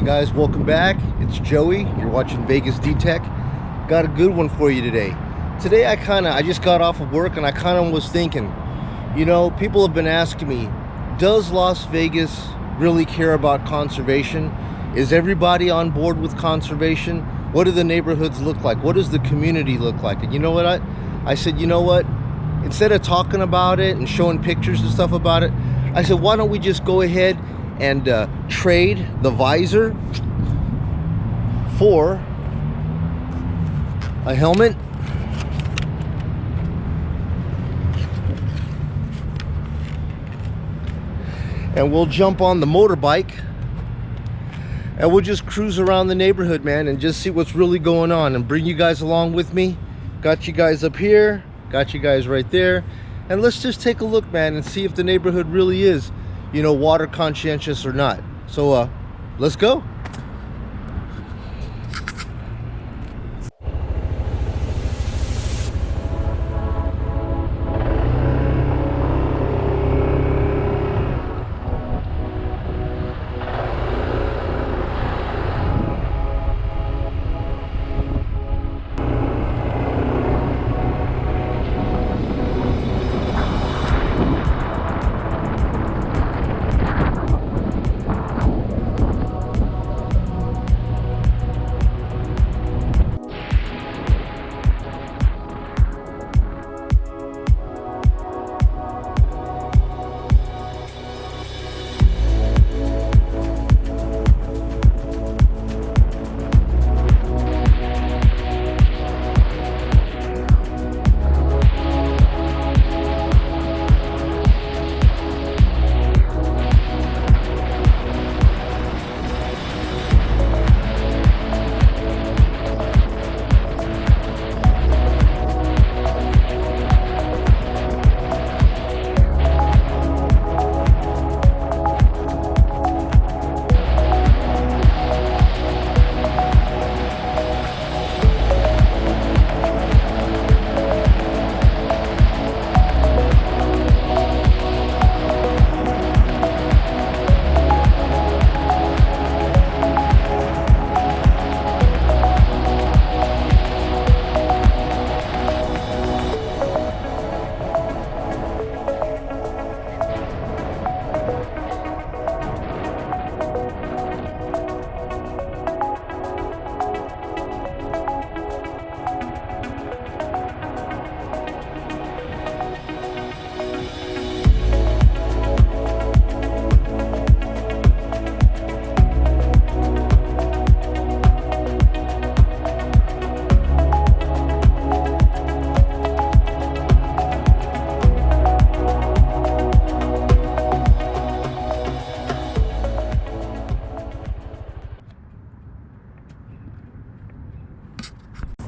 guys, welcome back. It's Joey. You're watching Vegas D-Tech. Got a good one for you today. Today I just got off of work and I kind of was thinking, you know, people have been asking me, does Las Vegas really care about conservation? Is everybody on board with conservation? What do the neighborhoods look like? What does the community look like? And you know what? I said, you know what? Instead of talking about it and showing pictures and stuff about it, I said, why don't we just go ahead and trade the visor for a helmet and we'll jump on the motorbike and we'll just cruise around the neighborhood, man, and just see what's really going on and bring you guys along with me. Got you guys up here, got you guys right there, and let's just take a look, man, and see if the neighborhood really is, you know, water conscientious or not. So let's go.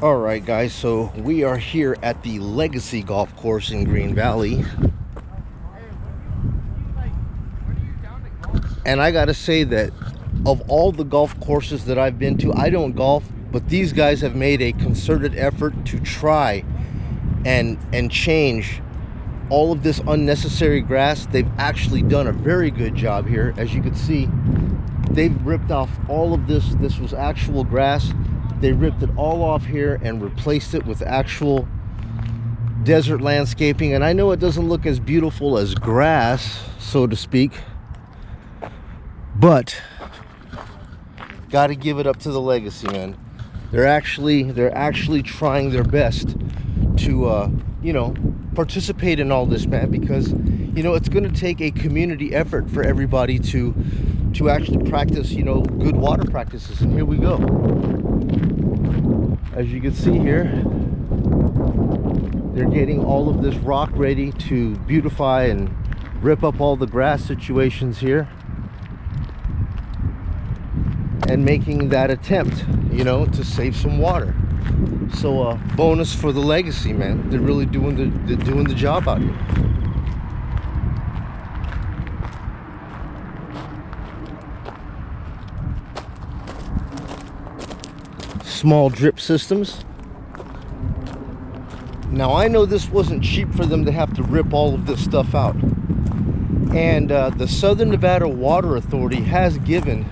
All right, guys, so we are here at the Legacy Golf Course in Green Valley. And I gotta say that of all the golf courses that I've been to, I don't golf, but these guys have made a concerted effort to try and change all of this unnecessary grass. They've actually done a very good job here. As you can see, they've ripped off all of this. This was actual grass. They ripped it all off here and replaced it with actual desert landscaping. And I know it doesn't look as beautiful as grass, so to speak, but got to give it up to the Legacy, man. They're actually trying their best to you know, participate in all this, man, because you know it's going to take a community effort for everybody to actually practice, you know, good water practices. And here we go. As you can see here, they're getting all of this rock ready to beautify and rip up all the grass situations here and making that attempt, you know, to save some water. So bonus for the Legacy, man. They're really doing the job out here. Small drip systems. Now I know this wasn't cheap for them to have to rip all of this stuff out, and the Southern Nevada Water Authority has given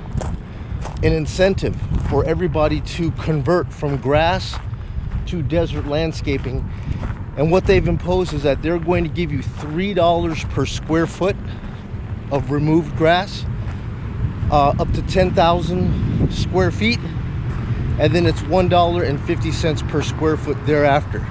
an incentive for everybody to convert from grass to desert landscaping. And what they've imposed is that they're going to give you $3 per square foot of removed grass, up to 10,000 square feet, and then it's $1.50 per square foot thereafter.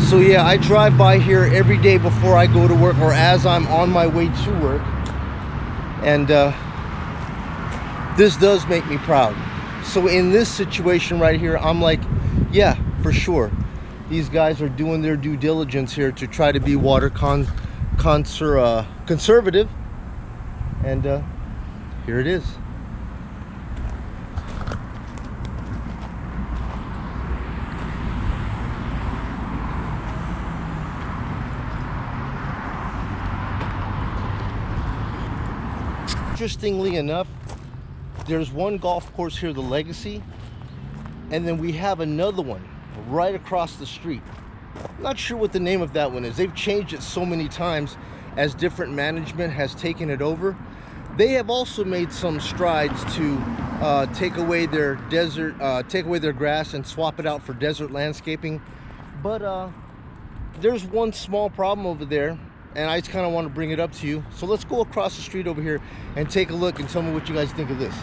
So yeah, I drive by here every day before I go to work or as I'm on my way to work, and this does make me proud. So in this situation right here, I'm like, yeah, for sure, these guys are doing their due diligence here to try to be water conservative, and here it is. Interestingly enough, there's one golf course here, the Legacy, and then we have another one right across the street. I'm not sure what the name of that one is. They've changed it so many times as different management has taken it over. They have also made some strides to take away their grass and swap it out for desert landscaping. But there's one small problem over there, and I just kind of want to bring it up to you. So let's go across the street over here and take a look and tell me what you guys think of this.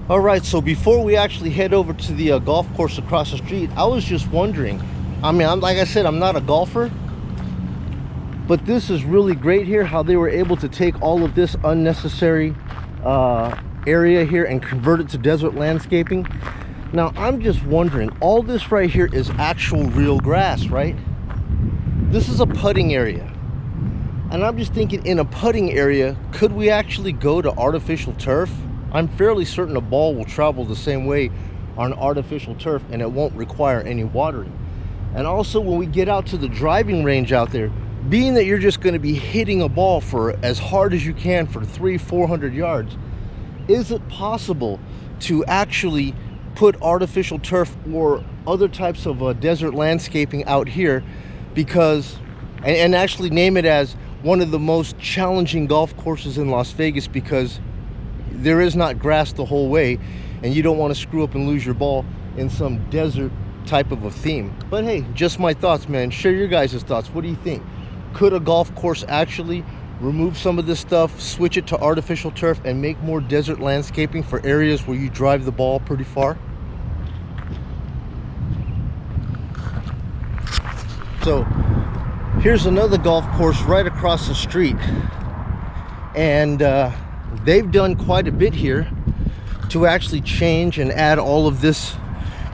All right, so before we actually head over to the golf course across the street, I was just wondering, I mean, like I said, I'm not a golfer, but this is really great here, how they were able to take all of this unnecessary area here and convert it to desert landscaping. Now, I'm just wondering, all this right here is actual real grass, right? This is a putting area. And I'm just thinking, in a putting area, could we actually go to artificial turf? I'm fairly certain a ball will travel the same way on artificial turf and it won't require any watering. And also, when we get out to the driving range out there, being that you're just going to be hitting a ball for as hard as you can for 300-400 yards, is it possible to actually put artificial turf or other types of desert landscaping out here, because and actually name it as one of the most challenging golf courses in Las Vegas, because there is not grass the whole way and you don't want to screw up and lose your ball in some desert type of a theme. But hey, just my thoughts, man. Share your guys' thoughts. What do you think? Could a golf course actually remove some of this stuff, switch it to artificial turf, and make more desert landscaping for areas where you drive the ball pretty far? So here's another golf course right across the street, And they've done quite a bit here to actually change and add all of this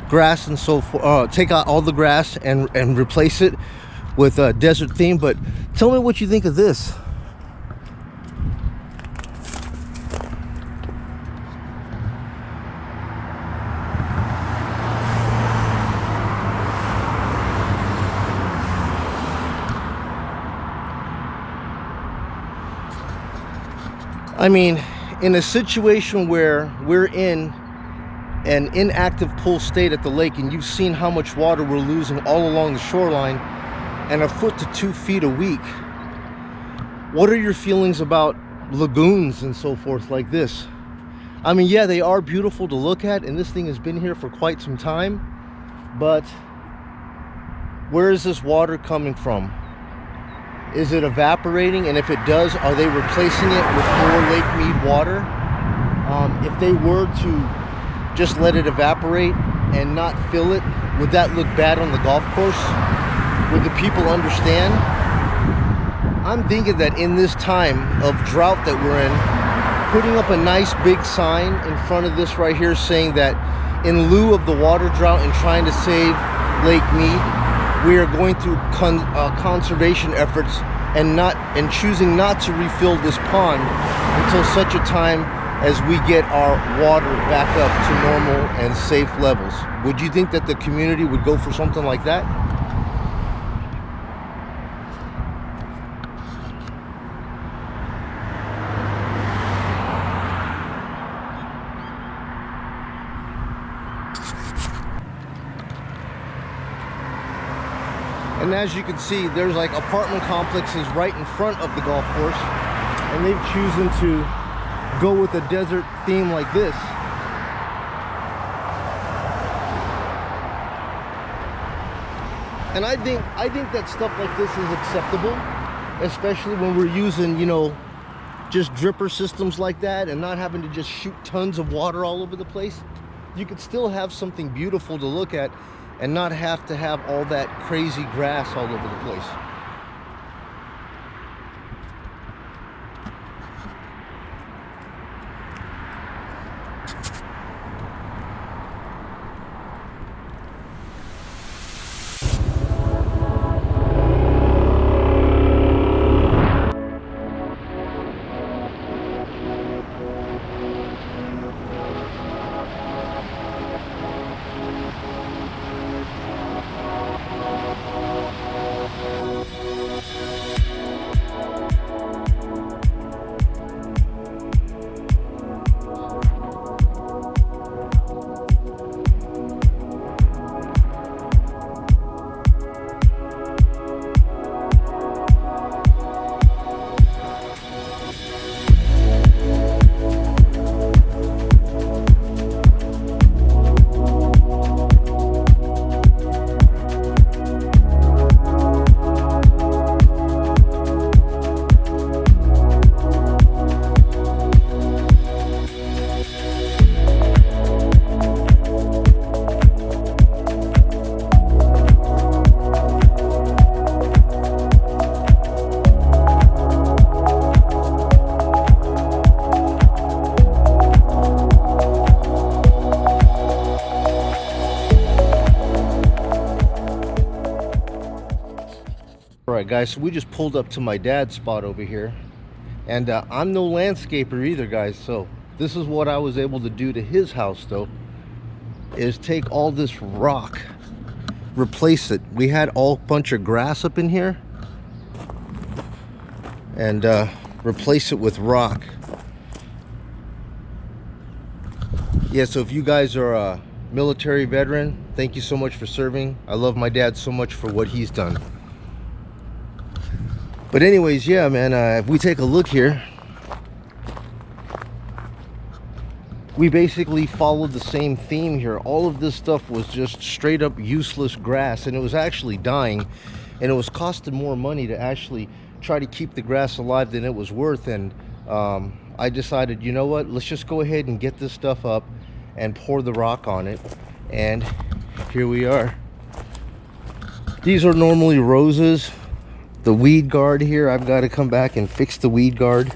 grass and so forth. Take out all the grass and replace it with a desert theme. But tell me what you think of this. I mean, in a situation where we're in an inactive pool state at the lake, and you've seen how much water we're losing all along the shoreline, and 1 foot to 2 feet a week, what are your feelings about lagoons and so forth like this? I mean, yeah, they are beautiful to look at, and this thing has been here for quite some time, but where is this water coming from? Is it evaporating? And if it does, are they replacing it with more Lake Mead water? If they were to just let it evaporate and not fill it, would that look bad on the golf course? Would the people understand? I'm thinking that in this time of drought that we're in, putting up a nice big sign in front of this right here saying that in lieu of the water drought and trying to save Lake Mead, we are going through conservation efforts and choosing not to refill this pond until such a time as we get our water back up to normal and safe levels. Would you think that the community would go for something like that? And as you can see, there's like apartment complexes right in front of the golf course, and they've chosen to go with a desert theme like this. And I think that stuff like this is acceptable, especially when we're using, you know, just dripper systems like that and not having to just shoot tons of water all over the place. You could still have something beautiful to look at and not have to have all that crazy grass all over the place. Alright guys, so we just pulled up to my dad's spot over here, and I'm no landscaper either, guys, so this is what I was able to do to his house though, is take all this rock, replace it. We had all bunch of grass up in here, and replace it with rock. Yeah, so if you guys are a military veteran, thank you so much for serving. I love my dad so much for what he's done. But anyways, yeah, man, if we take a look here, we basically followed the same theme here. All of this stuff was just straight up useless grass, and it was actually dying, and it was costing more money to actually try to keep the grass alive than it was worth. And I decided, you know what, let's just go ahead and get this stuff up and pour the rock on it, and here we are. These are normally roses. The weed guard here, I've got to come back and fix the weed guard.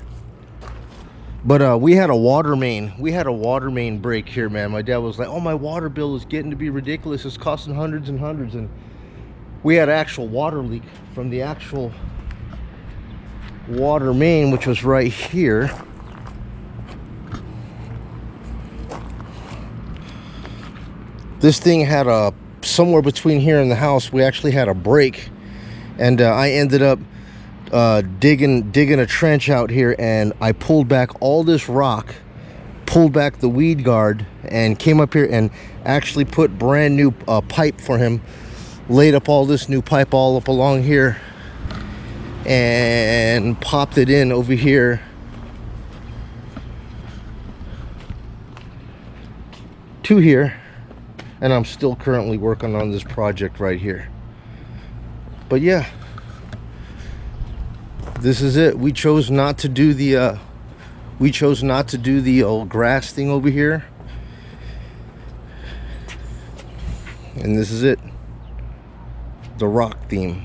But we had a water main. We had a water main break here, man. My dad was like, "Oh, my water bill is getting to be ridiculous. It's costing hundreds and hundreds." And we had an actual water leak from the actual water main, which was right here. This thing had a somewhere between here and the house. We actually had a break, and I ended up digging a trench out here, and I pulled back all this rock, pulled back the weed guard, and came up here and actually put brand new pipe for him, laid up all this new pipe all up along here, and popped it in over here to here. And I'm still currently working on this project right here. But yeah, this is it. We chose not to do the old grass thing over here. And this is it. The rock theme.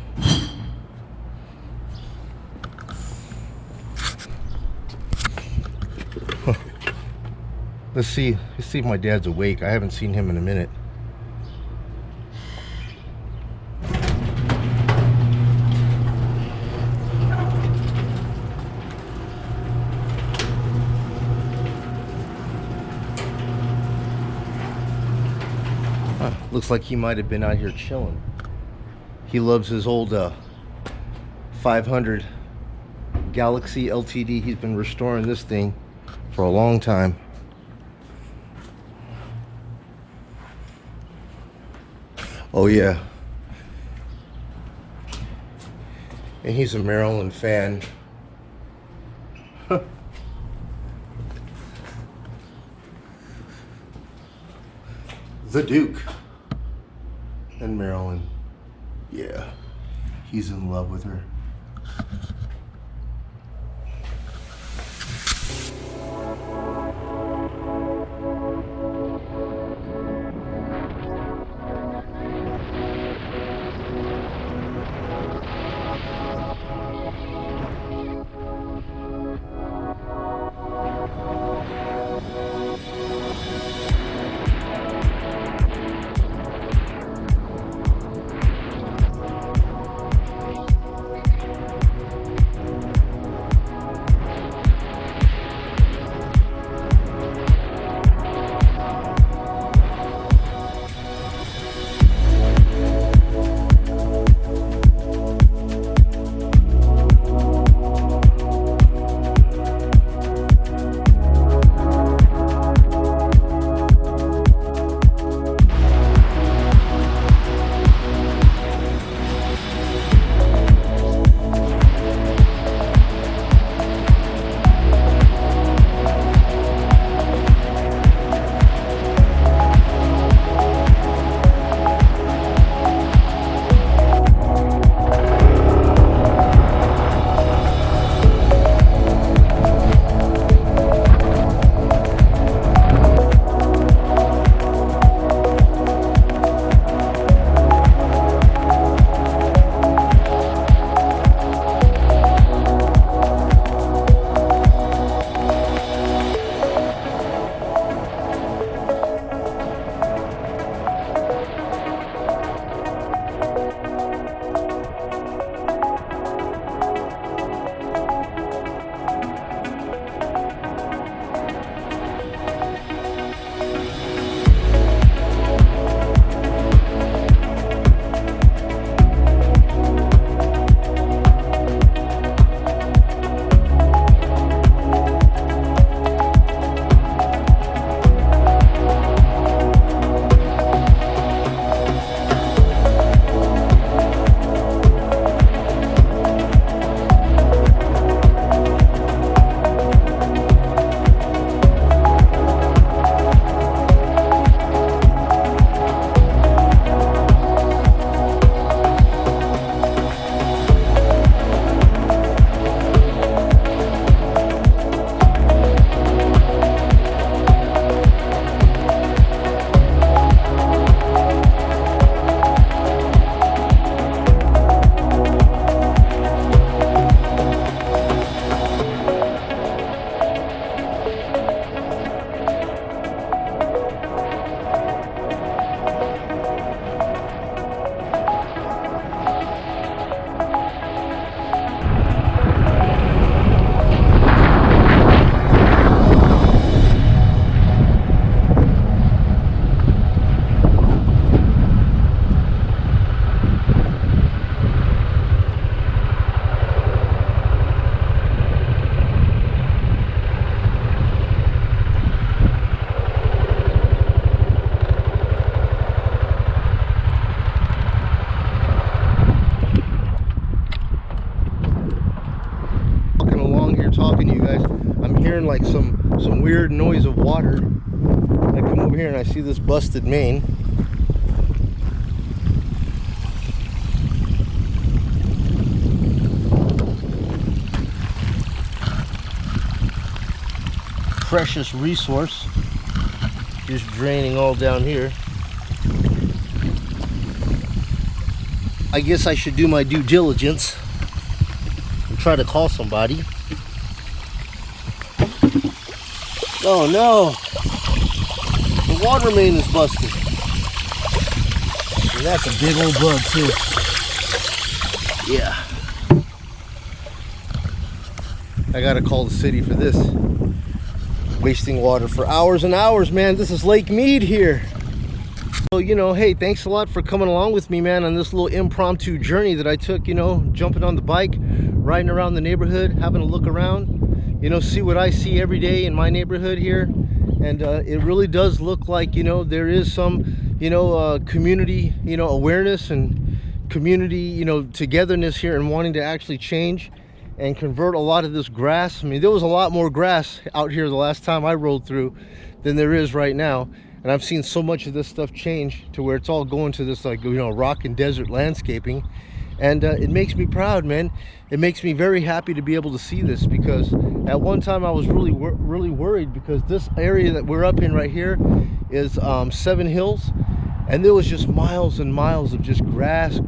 Let's see if my dad's awake. I haven't seen him in a minute. Looks like he might have been out here chilling. He loves his old 500 Galaxy LTD. He's been restoring this thing for a long time. Oh yeah. And he's a Maryland fan. The Duke and Maryland. Yeah, he's in love with her. hearing like some weird noise of water. I come over here and I see this busted main. Precious resource just draining all down here. I guess I should do my due diligence and try to call somebody. Oh no, the water main is busted. And that's a big old bug too. Yeah, I gotta call the city for this. Wasting water for hours and hours, man. This is Lake Mead here. So, you know, hey, thanks a lot for coming along with me, man, on this little impromptu journey that I took, you know, jumping on the bike, riding around the neighborhood, having a look around, you know, see what I see every day in my neighborhood here. And it really does look like, you know, there is some, you know, community, you know, awareness and community, you know, togetherness here and wanting to actually change and convert a lot of this grass. I mean, there was a lot more grass out here the last time I rode through than there is right now. And I've seen so much of this stuff change to where it's all going to this, like, you know, rock and desert landscaping. And it makes me proud, man. It makes me very happy to be able to see this, because at one time I was really worried, because this area that we're up in right here is 7 hills. And there was just miles and miles of just grass,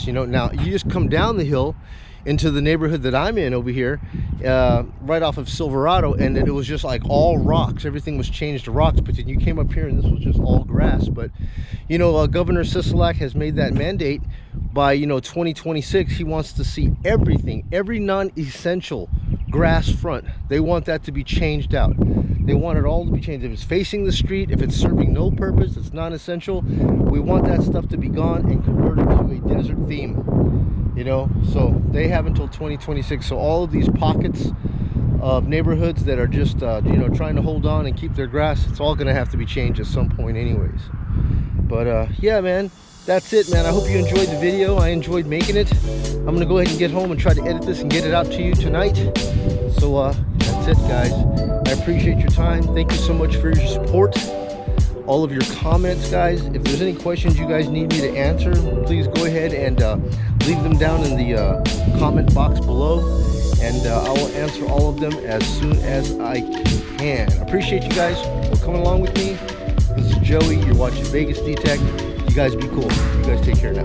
you know. Now you just come down the hill into the neighborhood that I'm in over here, right off of Silverado, and it was just like all rocks. Everything was changed to rocks, but then you came up here and this was just all grass. But you know, Governor Sisolak has made that mandate by, you know, 2026. He wants to see everything, every non-essential grass front, they want that to be changed out. They want it all to be changed. If it's facing the street, if it's serving no purpose, it's non-essential, we want that stuff to be gone and converted to a desert theme, you know. So they have until 2026. So all of these pockets of neighborhoods that are just you know, trying to hold on and keep their grass, it's all going to have to be changed at some point anyways. But yeah, man, that's it, man. I hope you enjoyed the video. I enjoyed making it. I'm gonna go ahead and get home and try to edit this and get it out to you tonight. So that's it, guys. I appreciate your time. Thank you so much for your support, all of your comments, guys. If there's any questions you guys need me to answer, please go ahead and leave them down in the comment box below, and I will answer all of them as soon as I can. I appreciate you guys for coming along with me. This is Joey. You're watching Vegas D-Tech. You guys be cool. You guys take care now.